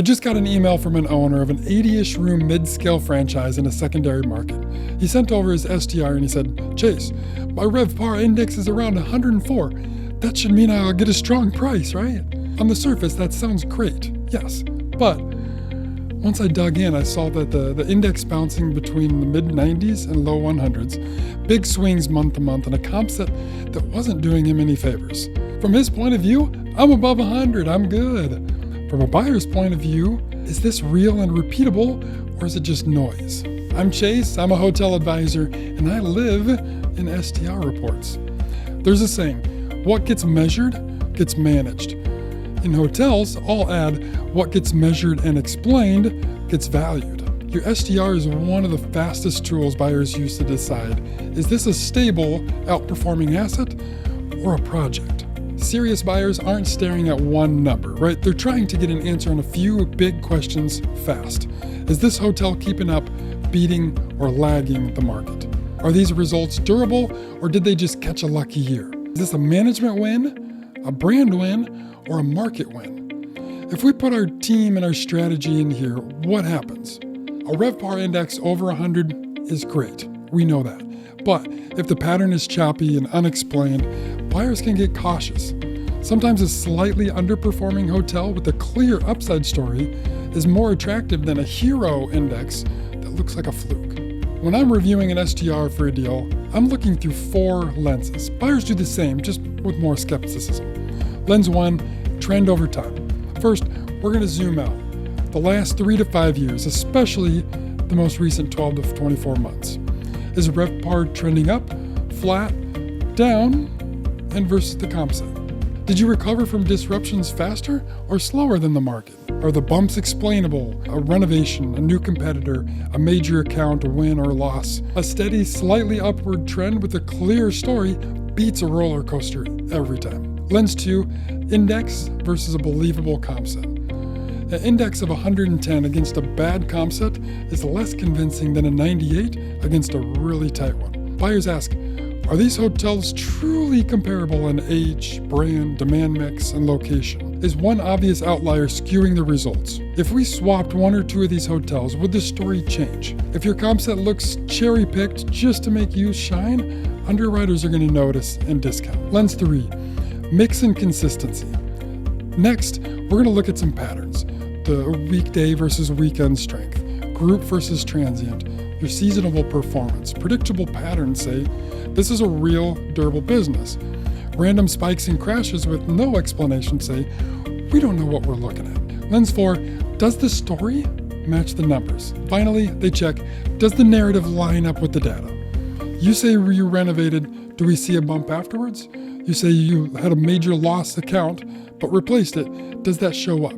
I just got an email from an owner of an 80-ish room mid-scale franchise in a secondary market. He sent over his STR and he said, "Chase, my RevPAR Index is around 104. That should mean I'll get a strong price, right?" On the surface, that sounds great, yes. But once I dug in, I saw that the index bouncing between the mid-90s and low 100s, big swings month to month, and a comp set that wasn't doing him any favors. From his point of view, I'm above 100, I'm good. From a buyer's point of view, is this real and repeatable, or is it just noise? I'm Chase, I'm a hotel advisor, and I live in STR reports. There's a saying, what gets measured gets managed. In hotels, I'll add, what gets measured and explained gets valued. Your STR is one of the fastest tools buyers use to decide, is this a stable, outperforming asset or a project? Serious buyers aren't staring at one number, right? They're trying to get an answer on a few big questions fast. Is this hotel keeping up, beating, or lagging the market? Are these results durable, or did they just catch a lucky year? Is this a management win, a brand win, or a market win? If we put our team and our strategy in here, what happens? A RevPAR index over 100 is great. We know that. But if the pattern is choppy and unexplained, buyers can get cautious. Sometimes a slightly underperforming hotel with a clear upside story is more attractive than a hero index that looks like a fluke. When I'm reviewing an STR for a deal, I'm looking through 4 lenses. Buyers do the same, just with more skepticism. Lens 1, trend over time. First, we're going to zoom out. The last 3 to 5 years, especially the most recent 12 to 24 months. Is RevPAR trending up, flat, down, and versus the comp set? Did you recover from disruptions faster or slower than the market? Are the bumps explainable? A renovation, a new competitor, a major account, a win or loss? A steady, slightly upward trend with a clear story beats a roller coaster every time. Lens 2, index versus a believable comp set. An index of 110 against a bad comp set is less convincing than a 98 against a really tight one. Buyers ask, are these hotels truly comparable in age, brand, demand mix, and location? Is one obvious outlier skewing the results? If we swapped 1 or 2 of these hotels, would the story change? If your comp set looks cherry-picked just to make you shine, underwriters are going to notice and discount. Lens 3, mix and consistency. Next, we're going to look at some patterns. The weekday versus weekend strength, group versus transient, your seasonal performance, predictable patterns say this is a real, durable business. Random spikes and crashes with no explanation say we don't know what we're looking at. Lens 4, does the story match the numbers? Finally, they check, does the narrative line up with the data? You say you renovated, do we see a bump afterwards? You say you had a major loss account but replaced it, does that show up?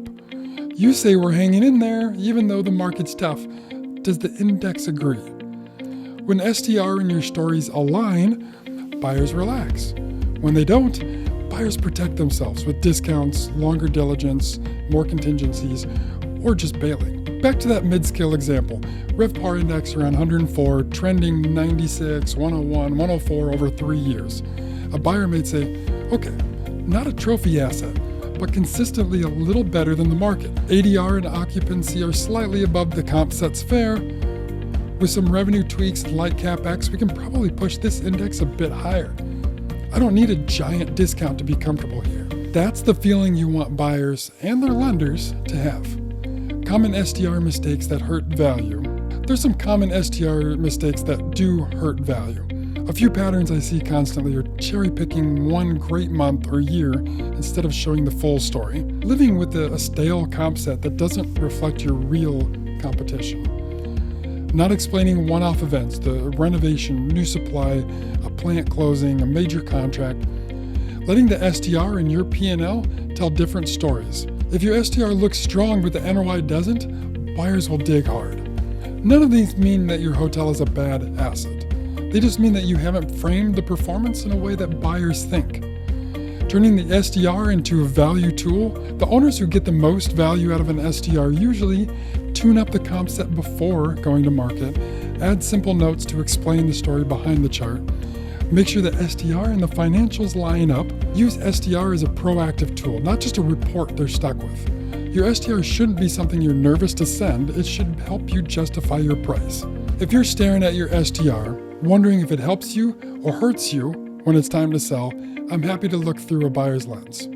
You say we're hanging in there even though the market's tough. Does the index agree? When STR and your stories align, buyers relax. When they don't, buyers protect themselves with discounts, longer diligence, more contingencies, or just bailing. Back to that mid-scale example. RevPAR Index around 104, trending 96, 101, 104 over 3 years. A buyer may say, okay, not a trophy asset, but consistently a little better than the market. ADR and occupancy are slightly above the comp set's fair. With some revenue tweaks and light CapEx, we can probably push this index a bit higher. I don't need a giant discount to be comfortable here. That's the feeling you want buyers and their lenders to have. Common STR mistakes that hurt value. There's some common STR mistakes that do hurt value. A few patterns I see constantly are cherry-picking one great month or year instead of showing the full story. Living with a stale comp set that doesn't reflect your real competition. Not explaining one-off events, the renovation, new supply, a plant closing, a major contract. Letting the STR and your P&L tell different stories. If your STR looks strong but the NOI doesn't, buyers will dig hard. None of these mean that your hotel is a bad asset. They just mean that you haven't framed the performance in a way that buyers think. Turning the STR into a value tool, the owners who get the most value out of an STR usually tune up the comp set before going to market, add simple notes to explain the story behind the chart, make sure the STR and the financials line up, use STR as a proactive tool, not just a report they're stuck with. Your STR shouldn't be something you're nervous to send, it should help you justify your price. If you're staring at your STR, wondering if it helps you or hurts you when it's time to sell, I'm happy to look through a buyer's lens.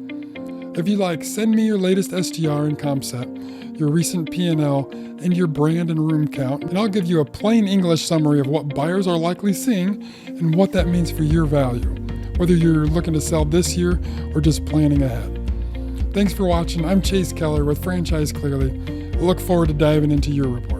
If you like, send me your latest STR and comp set, your recent P&L, and your brand and room count, and I'll give you a plain English summary of what buyers are likely seeing and what that means for your value, whether you're looking to sell this year or just planning ahead. Thanks for watching. I'm Chase Keller with Franchise Clearly. I look forward to diving into your report.